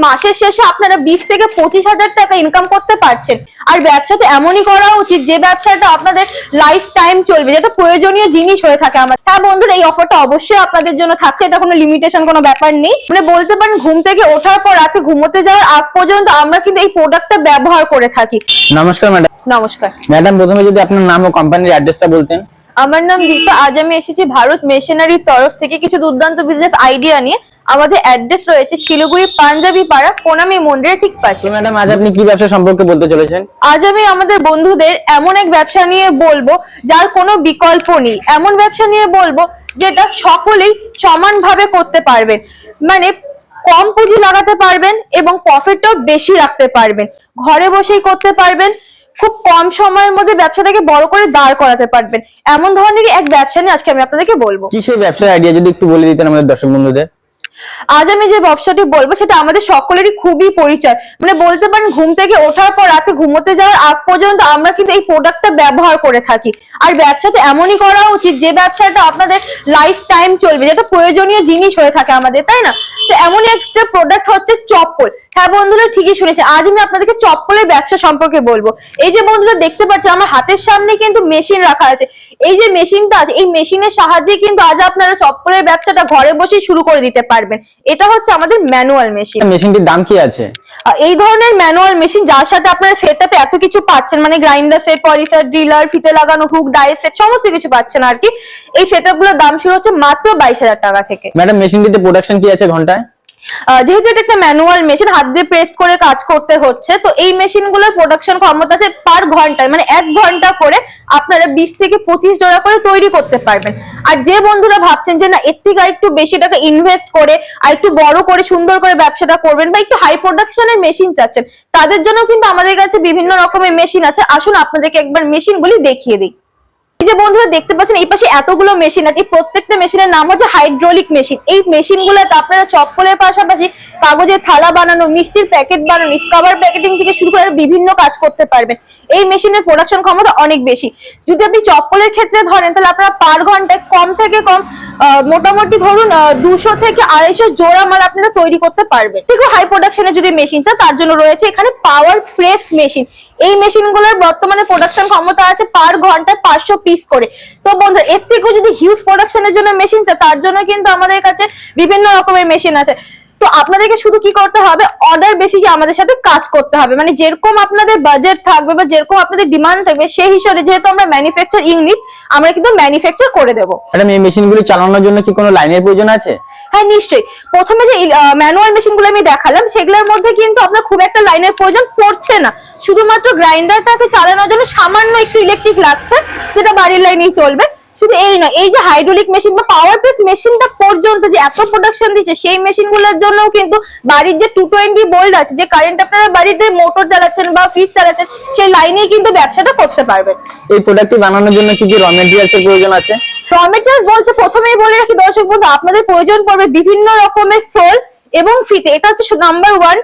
মাসের শেষে আপনারা 20 থেকে 25,000 টাকা ইনকাম করতে পারছেন। আর ব্যবসাটা এমনই করা উচিত যে ব্যবসাটা আপনাদের লাইফ টাইম চলবে, যেটা প্রয়োজনীয় জিনিস হয়ে থাকে আমার। হ্যাঁ বন্ধুরা, এই অফারটা অবশ্যই আপনাদের জন্য থাকছে, এটা কোনো লিমিটেশন কোনো ব্যাপার নেই। মানে বলতে পারেন ঘুম থেকে ওঠার পর রাতে ঘুমোতে যাওয়ার আগ পর্যন্ত আমরা কিন্তু এই প্রোডাক্টটা ব্যবহার করে থাকি। নমস্কার ম্যাডাম। নমস্কার ম্যাডাম, প্রথমে যদি আপনার নাম ও কোম্পানির অ্যাড্রেসটা বলতেন। আমার নাম দীপা। আজ আমি এসেছি ভারত মেশিনারির তরফ থেকে কিছু দুর্দান্ত বিজনেস আইডিয়া নিয়ে। আমাদের অ্যাড্রেস রয়েছে শিলিগুড়ি পাঞ্জাবি পাড়া প্রণামী মন্দিরের ঠিক পাশে। ম্যাডাম, আজ আপনি কি ব্যবসা সম্পর্কে বলতে চলেছেন? আজ আমি আমাদের বন্ধুদের এমন এক ব্যবসা নিয়ে বলবো যার কোনো বিকল্প নেই, এমন ব্যবসা নিয়ে বলবো যেটা সকলেই সমানভাবে করতে পারবেন। মানে কম পুঁজি লাগাতে পারবেন এবং প্রফিটও বেশি রাখতে পারবেন, ঘরে বসেই করতে পারবেন, খুব কম সময়ের মধ্যে ব্যবসাটাকে বড় করে দাঁড় করাতে পারবেন। এমন ধরনেরই এক ব্যবসা নিয়ে আজকে আমি আপনাদেরকে বলবো। কি সেই ব্যবসার আইডিয়া যদি একটু বলে দিতেন আমাদের দর্শক বন্ধুদের। আজ আমি যে ব্যবসাটি বলবো সেটা আমাদের সকলেরই খুবই পরিচয়। মানে বলতে পারেন ঘুম থেকে ওঠার পর রাতে ঘুমোতে যাওয়ার আগ পর্যন্ত আমরা কিন্তু এই প্রোডাক্টটা ব্যবহার করে থাকি। আর ব্যবসাটা এমনই করা উচিত যে ব্যবসাটা আপনাদের লাইফ টাইম চলবে, যেটা প্রয়োজনীয় জিনিস হয়ে থাকে আমাদের, তাই না? তো এমনই একটা প্রোডাক্ট হচ্ছে চপ্পল। হ্যাঁ বন্ধুরা, ঠিকই শুনেছে, আজ আমি আপনাদেরকে চপ্পলের ব্যবসা সম্পর্কে বলবো। এই যে বন্ধুরা দেখতে পাচ্ছেন আমার হাতের সামনে কিন্তু মেশিন রাখা আছে। এই যে মেশিনটা আছে, এই মেশিনের সাহায্যে কিন্তু আজ আপনারা চপ্পলের ব্যবসাটা ঘরে বসেই শুরু করে দিতে পারবেন। এটা হচ্ছে আমাদের ম্যানুয়াল মেশিন। মেশিনটির দাম কি আছে? এই ধরনের ম্যানুয়াল মেশিন যার সাথে আপনারা সেটআপে এত কিছু পাচ্ছেন, মানে গ্রাইন্ডার সেট, পলিসার, ড্রিলার, ফিতে লাগানো হুক, ডাই সেট, সমস্ত কিছু পাচ্ছেন আর কি। এই সেটআপগুলোর দাম শুরু হচ্ছে মাত্র 22,000 টাকা থেকে। ম্যাডাম, মেশিনটিতে প্রোডাকশন কি আছে ঘন্টায়? যেহেতু এটা একটা ম্যানুয়াল মেশিন, হাত দিয়ে প্রেস করে কাজ করতে হচ্ছে, তো এই মেশিনগুলোর প্রোডাকশন ক্ষমতা আছে পার ঘন্টায়, মানে 1 ঘন্টা করে আপনারা 20 থেকে 25 জোড়া করে তৈরি করতে পারবেন। আর যে বন্ধুরা ভাবছেন যে না এর থেকে একটু বেশি টাকা ইনভেস্ট করে আর একটু বড় করে সুন্দর করে ব্যবসাটা করবেন বা একটু হাই প্রোডাকশনের মেশিন চাচ্ছেন, তাদের জন্য কিন্তু আমাদের কাছে বিভিন্ন রকমের মেশিন আছে। আসুন আপনাদেরকে একবার মেশিনগুলি দেখিয়ে দিই। এই যে বন্ধুরা দেখতে পাচ্ছেন এই পাশে এতগুলো মেশিন আছে, প্রত্যেকটা মেশিনের নাম হচ্ছে হাইড্রোলিক মেশিন। এই মেশিনগুলোতে আপনারা চপ্পলের পাশাপাশি কাগজের থালা বানানো, মিষ্টির প্যাকেট বানানো, কভার প্যাকেটিং থেকে শুরু করে বিভিন্ন কাজ করতে পারবেন। এই মেশিনের প্রোডাকশন ক্ষমতা অনেক বেশি। যদি আপনি চপ্পলের ক্ষেত্রে ধরেন তাহলে আপনারা পার ঘন্টায় কম থেকে কম মোটামুটি ধরুন 200 থেকে 250 জোড়া মাল আপনারা তৈরি করতে পারবেন। ঠিক হাই প্রোডাকশনের যদি মেশিন চান তার জন্য রয়েছে এখানে পাওয়ার প্রেস মেশিন। এই মেশিনগুলোর বর্তমানে প্রোডাকশন ক্ষমতা আছে পার ঘন্টায় 500 পিস করে। তো বন্ধুরা এর থেকেও যদি হিউজ প্রোডাকশনের জন্য মেশিন চান তার জন্য কিন্তু আমাদের কাছে বিভিন্ন রকমের মেশিন আছে। তো আপনাদেরকে শুধু কি করতে হবে, অর্ডার বেসিসে আমাদের সাথে কাজ করতে হবে। মানে যেরকম আপনাদের বাজেট থাকবে বা যেরকম আপনাদের ডিমান্ড থাকবে সেই হিসাবে, যেহেতু আমরা ম্যানুফ্যাকচার ইউনিট, আমরা কিন্তু ম্যানুফ্যাকচার করে দেবো। ম্যাডাম, এই মেশিনগুলি চালানোর জন্য কি কোনো লাইনের প্রয়োজন আছে? হ্যাঁ নিশ্চয়ই। প্রথমে যে ম্যানুয়াল মেশিনগুলো আমি দেখালাম সেগুলোর মধ্যে কিন্তু আপনার খুব একটা লাইনের প্রয়োজন পড়ছে না। শুধুমাত্র গ্রাইন্ডারটাকে চালানোর জন্য সামান্য একটু ইলেকট্রিক লাগছে, যেটা বাড়ির লাইনেই চলবে। শুধু এই নয়, এই যে হাইড্রোলিক মেশিন বা পাওয়ার প্রেস মেশিনটা পর্যন্ত যে এত প্রোডাকশন দিচ্ছে, সেই মেশিনগুলোর জন্য কিন্তু বাড়ির যে 220 ভোল্ট আছে, যে কারেন্ট আপনারা বাড়িতে মোটর চালাচ্ছেন বা ফ্রিজ চালাচ্ছেন, সেই লাইনেই কিন্তু ব্যবসাটা করতে পারবেন। এই প্রোডাক্টটি বানানোর জন্য কি কি র মেটেরিয়ালস এর প্রয়োজন আছে? র মেটেরিয়ালস বলতে প্রথমেই বলে রাখি দর্শক বন্ধু, আপনাদের প্রয়োজন পড়বে বিভিন্ন রকমের সোল এবং ফিতে। এটা হচ্ছে নাম্বার 1,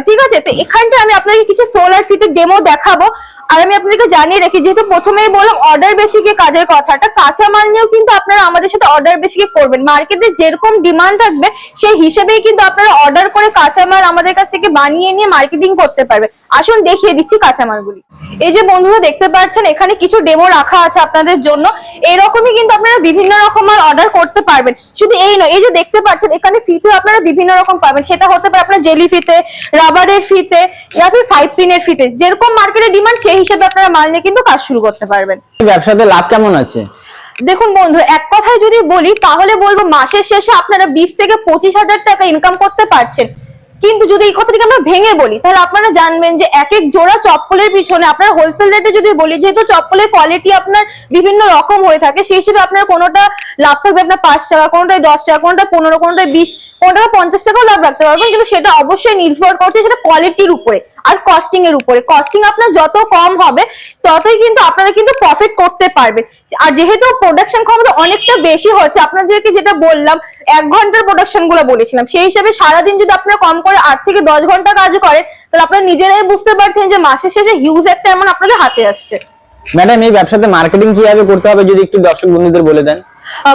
ঠিক আছে? তো এখানটা আমি আপনাকে কিছু সোল আর ফিতে ডেমো দেখাবো। আর আমি আপনাদেরকে জানিয়ে রাখি, যেহেতু প্রথমেই বললাম অর্ডার বেসিকে কাজের কথাটা, কাঁচামাল নিয়েও কিন্তু আপনারা আমাদের সাথে অর্ডার বেসিকে করবেন। মার্কেটে যেরকম ডিমান্ড থাকবে সেই হিসেবেই কিন্তু আপনারা অর্ডার করে কাঁচামাল আমাদের কাছ থেকে বানিয়ে নিয়ে মার্কেটিং করতে পারবেন। আসুন দেখিয়ে দিচ্ছি কাঁচামালগুলি। এই যে বন্ধুরা দেখতে পাচ্ছেন এখানে কিছু ডেমো রাখা আছে আপনাদের জন্য। এইরকমই কিন্তু আপনারা বিভিন্ন রকম মাল অর্ডার করতে পারবেন। শুধু এই নয়, এই যে দেখতে পাচ্ছেন এখানে ফিতে আপনারা বিভিন্ন রকম পাবেন। সেটা হতে পারে আপনার জেলি ফিতে, রাবারের ফিতে, ইয়া ফির 5 পিনের ফিতে। যেরকম মার্কেটে ডিমান্ড সেই হিসেবে আপনারা মাল নিয়ে কিন্তু কাজ শুরু করতে পারবেন। ব্যবসাতে লাভ কেমন আছে? দেখুন বন্ধু, এক কথায় যদি বলি তাহলে বলবো মাসের শেষে আপনারা 20 থেকে 25,000 টাকা ইনকাম করতে পারছেন। কিন্তু যদি এই কথাটিকে আমরা ভেঙে বলি তাহলে আপনারা জানবেন যে এক এক জোড়া চপ্পলের পিছনে আপনার হোলসেল রেটে যদি বলি, যেহেতু চপ্পলের কোয়ালিটি আপনার বিভিন্ন রকম হয়ে থাকে, সেই হিসেবে আপনার কোনোটা লাভ থাকবে আপনার 5 টাকা, কোনোটায় 10 টাকা, কোনোটায় 15, কোনোটায় 20, কোনোটায় 50 টাকাও লাভ রাখতে পারবেন। কিন্তু সেটা অবশ্যই নির্ভর করছে সেটা কোয়ালিটির উপরে আর কস্টিং এর উপরে। কস্টিং আপনার যত কম হবে ততই কিন্তু আপনারা কিন্তু প্রফিট করতে পারবেন। আর যেহেতু প্রোডাকশন ক্ষমতা অনেকটা বেশি হচ্ছে, আপনাদেরকে যেটা বললাম 1 ঘন্টার প্রোডাকশন গুলো বলেছিলাম, সেই হিসাবে সারাদিন যদি আপনারা কম করে 8 থেকে 10 ঘন্টা কাজ করেন তাহলে আপনারা নিজেরাই বুঝতে পারছেন যে মাসের শেষে হিউজ একটা অ্যামাউন্ট আপনাদের হাতে আসছে। ম্যাডাম এই ব্যবসাতে মার্কেটিং কিভাবে করতে হবে যদি একটু দর্শক বন্ধুদের বলে দেন।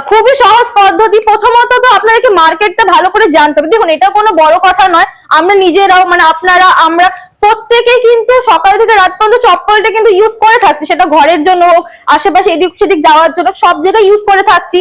খুবই সহজ পদ্ধতি। প্রথমত তো আপনাদেরকে মার্কেটটা ভালো করে জানতে হবে। দেখুন, এটা কোনো বড় কথা নয়। আমরা নিজেরাও মানে আপনারা আমরা প্রত্যেকেই কিন্তু সকাল থেকে রাত পর্যন্ত চপ্পলটা কিন্তু ইউজ করে থাকছি, সেটা ঘরের জন্য হোক, আশেপাশে এদিক সেদিক যাওয়ার জন্য, সব জায়গায় ইউজ করে থাকছি।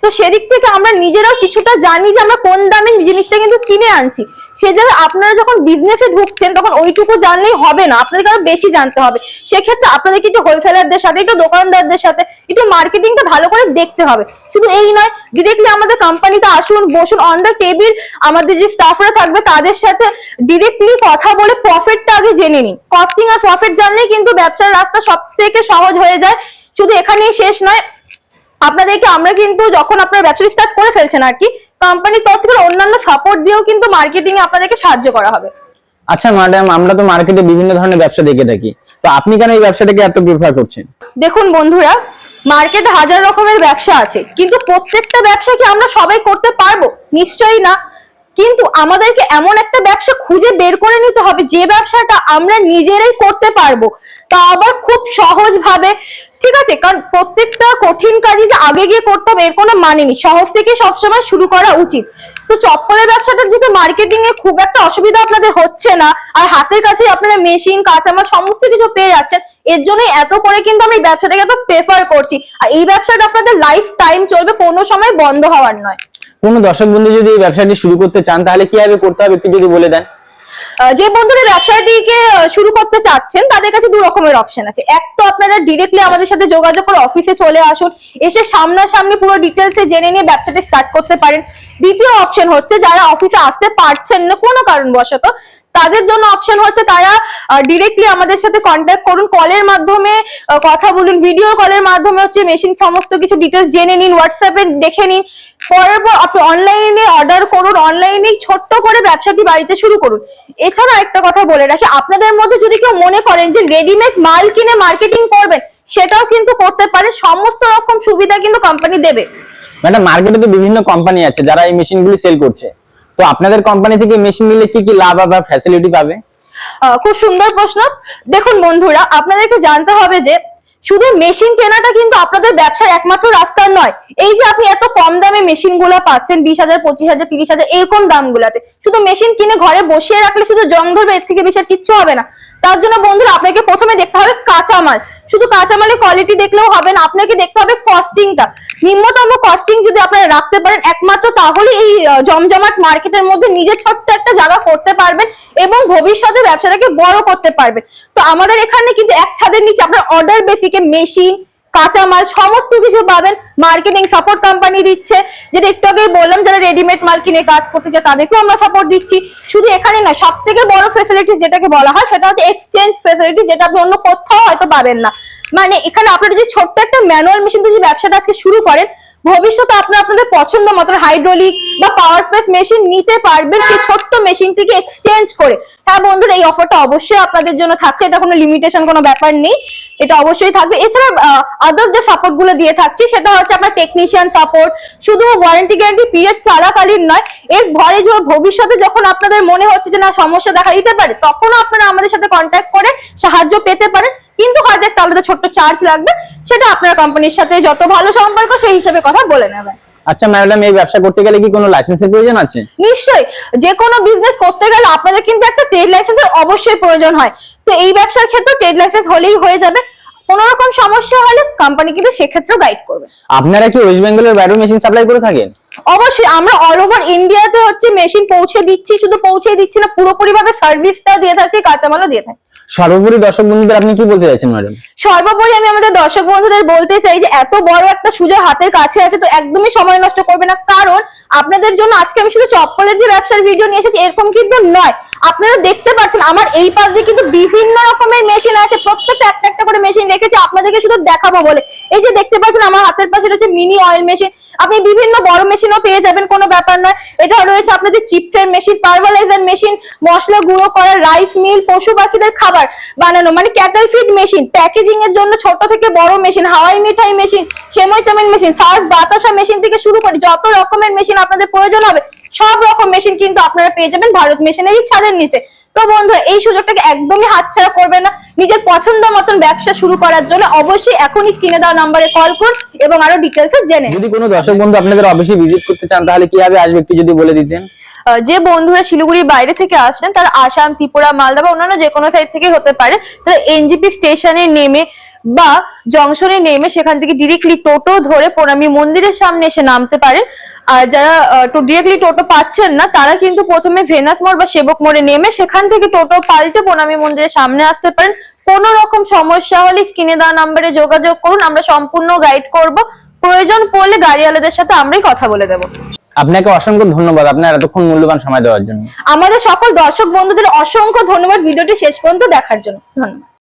তো সেদিক থেকে আমরা নিজেরাও কিছুটা জানি যে আমরা কোন দামে জিনিসটা কিন্তু কিনে আনছি। সে জায়গায় আপনারা যখন বিজনেসে ঢুকছেন তখন ওইটুকু জানলেই হবে না, আপনাদেরকে আরো বেশি জানতে হবে। সেক্ষেত্রে আপনাদেরকে একটু হোলসেলারদের সাথে, একটু দোকানদারদের সাথে একটু মার্কেটিংটা ভালো করে দেখতে হবে। শুধু এই নয়, ডিরেক্টলি আমাদের কোম্পানিতে আসুন, বসুন, অন দ্য টেবিল আমাদের যে স্টাফরা থাকবে তাদের সাথে ডিরেক্টলি কথা বলে প্রফিটটা আগে জেনে নিন। কস্টিং আর প্রফিট জানলেই কিন্তু ব্যবসার রাস্তা সব থেকে সহজ হয়ে যায়। শুধু এখানেই শেষ নয়, আপনাদেরকে আমরা কিন্তু যখন আপনারা ব্যবসা স্টার্ট করে ফেলছেন আর কি, কোম্পানির তরফ থেকে অন্যান্য সাপোর্ট দিয়েও কিন্তু মার্কেটিং এ আপনাদেরকে সাহায্য করা হবে। আচ্ছা ম্যাডাম, আমরা তো মার্কেটে বিভিন্ন ধরনের ব্যবসা দেখে থাকি, তো আপনি কেন এই ব্যবসাটাকে এত প্রিফার করছেন? দেখুন বন্ধুরা, মার্কেটে হাজার রকমের ব্যবসা আছে, কিন্তু প্রত্যেকটা ব্যবসা কি আমরা সবাই করতে পারবো? নিশ্চয়ই না। কিন্তু আমাদেরকে এমন একটা ব্যবসা খুঁজে বের করে নিতে হবে যে ব্যবসাটা আমরা নিজেরাই করতে পারবো, তা আবার খুব সহজ ভাবে। ঠিক আছে? কারণ প্রত্যেকটা কঠিন কাজই যে আগে গিয়ে করতে হবে এর কোনো মানে নেই, সহজ থেকে সবসময় শুরু করা উচিত। তো চপ্পলের ব্যবসাটা যেহেতু মার্কেটিং এ খুব একটা অসুবিধা আপনাদের হচ্ছে না, আর হাতের কাছেই আপনারা মেশিন, কাঁচামাল সমস্ত কিছু পেয়ে যাচ্ছেন, এর জন্য এত করে কিন্তু আমি এই ব্যবসাটাকে এত প্রেফার করছি। আর এই ব্যবসাটা আপনাদের লাইফ টাইম চলবে, কোনো সময় বন্ধ হওয়ার নয়। কোনো দর্শক বন্ধু যদি এই ব্যবসাটি শুরু করতে চান তাহলে কিভাবে করতে হবে একটু যদি বলে দেন। যে বন্ধুরা ব্যবসাটিকে শুরু করতে চাচ্ছেন তাদের কাছে দু রকমের অপশন আছে। এক তো আপনারা ডিরেক্টলি আমাদের সাথে যোগাযোগ করে অফিসে চলে আসুন, এসে সামনাসামনি পুরো ডিটেলসে জেনে নিয়ে ব্যবসাটি স্টার্ট করতে পারেন। দ্বিতীয় অপশন হচ্ছে যারা অফিসে আসতে পারছেন না কোনো কারণবশত, তাদের জন্য অপশন হচ্ছে তারা ডিরেক্টলি আমাদের সাথে কন্ট্যাক্ট করুন, কলের মাধ্যমে কথা বলুন, ভিডিও কলের মাধ্যমে হচ্ছে মেশিন সমস্ত কিছু ডিটেলস জেনে নিন, হোয়াটসঅ্যাপে দেখে নিন। পরের পর আপনি অনলাইনে অর্ডার করুন, অনলাইনে ছোট্ট করে ব্যবসাটি বাড়িতে শুরু করুন। এছাড়া একটা কথা বলে রাখি, আপনাদের মধ্যে যদি কেউ মনে করেন যে রেডিমেড মাল কিনে মার্কেটিং করবেন, সেটাও কিন্তু করতে পারেন। সমস্ত রকম সুবিধা কিন্তু কোম্পানি দেবে। ম্যাডাম মার্কেটে তো বিভিন্ন কোম্পানি আছে যারা এই মেশিনগুলি সেল করছে, তো আপনাদের কোম্পানি থেকে মেশিন নিলে কি কি লাভ বা ফ্যাসিলিটি পাবে? খুব সুন্দর প্রশ্ন। দেখুন বন্ধুরা, আপনাদেরকে জানতে হবে যে শুধু মেশিন কেনাটা কিন্তু আপনাদের ব্যবসার একমাত্র রাস্তা নয়। এই যে আপনি এত কম দামে মেশিন গুলা পাচ্ছেন, 20,000, 25,000, 30,000 এরকম দামগুলাতে, শুধু মেশিন কিনে ঘরে বসিয়ে রাখলে শুধু জং ধরবে, এর থেকে বেশি আর কিচ্ছু হবে না। তার জন্য বন্ধুরা আপনাকে প্রথমে দেখতে হবে কাঁচামাল। শুধু কাঁচামালের কোয়ালিটি দেখলেও হবে না, আপনাকে দেখতে হবে কস্টিংটা। নিম্নতম কস্টিং যদি আপনারা রাখতে পারেন, একমাত্র তাহলে এই জমজমাট মার্কেটের মধ্যে নিজের ছোট্ট একটা জায়গা করতে পারবেন এবং ভবিষ্যতে ব্যবসাটাকে বড় করতে পারবেন। তো আমাদের এখানে কিন্তু এক ছাদের নিচে আপনার অর্ডার বেসিকে মেশিন, কাঁচামাল সমস্ত কিছু পাবেন। মার্কেটিং সাপোর্ট কোম্পানি দিচ্ছে, যেটা একটু আগে বললাম, যারা রেডিমেড মাল কিনে কাজ করতে চায় তাদেরকেও আমরা সাপোর্ট দিচ্ছি। শুধু এখানে না, সব থেকে বড় ফ্যাসিলিটি যেটাকে বলা হয় সেটা হচ্ছে এক্সচেঞ্জ ফ্যাসিলিটি, যেটা আপনি অন্য কোথাও হয়তো পাবেন না। মানে এখানে আপনারা যে ছোট্ট একটা ম্যানুয়াল মেশিন দিয়ে যে ব্যবসাটা আজকে শুরু করেন, ভবিষ্যতে আপনারা আপনাদের পছন্দ মতো হাইড্রোলিক বা পাওয়ার প্রেস মেশিন নিতে পারবেন সেই ছোট্ট মেশিনটিকে এক্সচেঞ্জ করে। হ্যাঁ বন্ধুরা, এই অফারটা অবশ্যই আপনাদের জন্য থাকছে, এটা কোনো লিমিটেশন কোনো ব্যাপার নেই, এটা অবশ্যই থাকবে। এছাড়া আদার্স যে সাপোর্ট গুলো দিয়ে থাকছি সেটা হচ্ছে আপনার টেকনিশিয়ান সাপোর্ট, শুধু ওয়ারেন্টি গ্যারান্টি পিরিয়ড চলাকালীন নয়, এর ভরে যে ভবিষ্যতে যখন আপনাদের মনে হচ্ছে যে না সমস্যা দেখা দিতে পারে, তখনও আপনারা আমাদের সাথে কন্ট্যাক্ট করে সাহায্য পেতে পারেন। কিন্তু হয়তো একটা আলাদা ছোট্ট চার্জ লাগবে, সেটা আপনার কোম্পানির সাথে যত ভালো সম্পর্ক সেই হিসেবে কথা বলে নেবেন। আচ্ছা ম্যাডাম, এই ব্যবসা করতে গেলে কি কোনো লাইসেন্সের প্রয়োজন আছে? নিশ্চয়ই, যে কোনো বিজনেস করতে গেলে আপনাদের কিন্তু একটা ট্রেড লাইসেন্সের অবশ্যই প্রয়োজন হয়। তো এই ব্যবসার ক্ষেত্রে ট্রেড লাইসেন্স হলেই হয়ে যাবে। কোনো রকম সমস্যা হলে কোম্পানি কিন্তু সেক্ষেত্রে গাইড করবে। আপনারা কি ওয়েস্ট বেঙ্গলের বাইরেও মেশিন সাপ্লাই করে থাকেন? অবশ্যই, আমরা অল ওভার ইন্ডিয়াতে হচ্ছে মেশিন পৌঁছে দিচ্ছি। শুধু পৌঁছে দিচ্ছি না, পুরোপুরি ভাবে সার্ভিসটাও দিয়ে থাকছি, কাঁচামালও দিয়ে থাকছি। সর্বোপরি দর্শক বন্ধুদের আপনি কি বলতে চাইছেন ম্যাডাম? সর্বোপরি আমি আমাদের দর্শক বন্ধুদের বলতে চাই যে এত বড় একটা সুযোগ হাতের কাছে আছে, তো একদমই সময় নষ্ট করবে না। কারণ আপনাদের জন্য আজকে আমি শুধু চপ্পলের যে ব্যবসার ভিডিও নিয়ে এসেছি এরকম কিন্তু নয়। আপনারা দেখতে পাচ্ছেন আমার এই পাশ দিয়ে কিন্তু বিভিন্ন রকমের মেশিন আছে, প্রত্যেকটা একটা একটা করে মেশিন রেখেছি আপনাদেরকে শুধু দেখাবো বলে। এই যে দেখতে পাচ্ছেন আমার হাতের পাশে রয়েছে মিনি অয়েল মেশিন, আপনি বিভিন্ন বড় মেশিনও পেয়ে যাবেন, কোনো ব্যাপার নয়। এটা রয়েছে আপনাদের চিপসের মেশিন, পারভালাইজার মেশিন, মশলা গুঁড়ো করা, রাইস মিল, পশু পাখিদের খাবার বানানো মানে ক্যাটেল ফিড মেশিন, প্যাকেজিং এর জন্য ছোট থেকে বড় মেশিন, হাওয়াই মিঠাই মেশিন, সেমই চাউমিন মেশিন, সার্ফ বাতাসা মেশিন থেকে শুরু করে যত রকমের মেশিন আপনাদের প্রয়োজন হবে সব রকম মেশিন কিন্তু আপনারা পেয়ে যাবেন ভারত মেশিনারি ছাদের নিচে। তো বন্ধুরা এই সুযোগটাকে একদমই হাতছাড়া করবে না। নিজের পছন্দ মতন ব্যবসা শুরু করার জন্য অবশ্যই এখনই স্ক্রিনে দেওয়া নাম্বারে কল করুন এবং আরো ডিটেলস জেনে নিন। যদি কোনো দর্শক বন্ধু আপনাদের অফিসে ভিজিট করতে চান তাহলে কিভাবে আসবে একটু যদি বলে দিতেন। যে বন্ধুরা শিলিগুড়ির বাইরে থেকে আসছেন তারা আসাম, ত্রিপুরা, মালদা বা অন্যান্য যে কোনো সাইড থেকে হতে পারে, তারা এনজিপি স্টেশনে নেমে বা জংশনে নেমে সেখান থেকে ডিরেক্টলি টোটো ধরে প্রণামী মন্দিরের সামনে এসে নামতে পারেন। আর যারা ডিরেক্টলি টোটো পাচ্ছেন না তারা কিন্তু প্রথমে ভেনাস মোড় বা সেবক মোড়ে নেমে সেখান থেকে টোটো পাল্টে প্রণামী মন্দিরের সামনে আসতে পারেন। কোনো রকম সমস্যা হলে স্ক্রিনে দেওয়া নাম্বারে যোগাযোগ করুন, আমরা সম্পূর্ণ গাইড করব। প্রয়োজন পড়লে গাড়িওয়ালাদের সাথে আমরাই কথা বলে দেবো। আপনাকে অসংখ্য ধন্যবাদ আপনার এতক্ষণ মূল্যবান সময় দেওয়ার জন্য। আমাদের সকল দর্শক বন্ধুদের অসংখ্য ধন্যবাদ ভিডিওটি শেষ পর্যন্ত দেখার জন্য। ধন্যবাদ।